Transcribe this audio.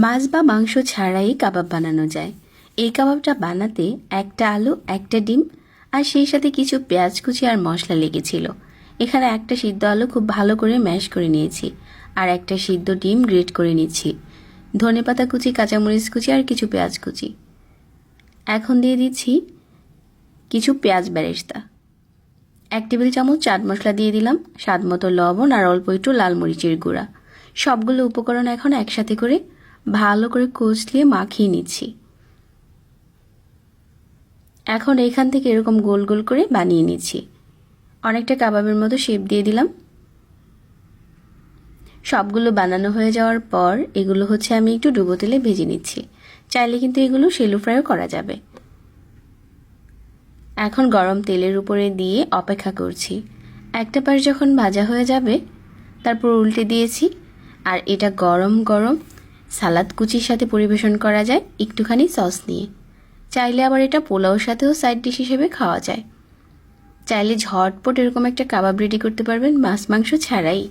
মাছ বা মাংস ছাড়াই কাবাব বানানো যায়। এই কাবাবটা বানাতে একটা আলু, একটা ডিম আর সেই সাথে কিছু পেঁয়াজ কুচি আর মশলা লেগেছিল। এখানে একটা সিদ্ধ আলু খুব ভালো করে ম্যাশ করে নিয়েছি আর একটা সিদ্ধ ডিম গ্রেট করে নিচ্ছি, ধনেপাতা কুচি, কাঁচামরিচ কুচি আর কিছু পেঁয়াজ কুচি। এখন দিয়ে দিচ্ছি কিছু পেঁয়াজ বেরেস্তা, 1 টেবিল চামচ চাট মশলা দিয়ে দিলাম, স্বাদ মতো লবণ আর অল্প একটু লাল মরিচের গুঁড়া। সবগুলো উপকরণ এখন একসাথে করে ভালো করে কষলিয়ে মাখিয়ে নিচ্ছি। এখন এখান থেকে এরকম গোল গোল করে বানিয়ে নিচ্ছি। অনেকটা কাবাবের মতো শেপ দিয়ে দিলাম। সবগুলো বানানো হয়ে যাওয়ার পর এগুলো আমি একটু ডুবো তেলে ভেজে নিচ্ছি। চাইলে কিন্তু এগুলো শ্যালো ফ্রাইও করা যাবে। এখন গরম তেলের উপরে দিয়ে অপেক্ষা করছি। একটা পাশ যখন ভাজা হয়ে যাবে তারপর উল্টে দিয়েছি। আর এটা গরম গরম সালাদ কুচির সাথে পরিবেশন করা যায় একটুখানি সস নিয়ে। চাইলে আবার এটা পোলাওর সাথেও সাইড ডিশ হিসেবে খাওয়া যায়। চাইলে ঝটপট এরকম একটা কাবাব রেডি করতে পারবেন মাছ মাংস ছাড়াই।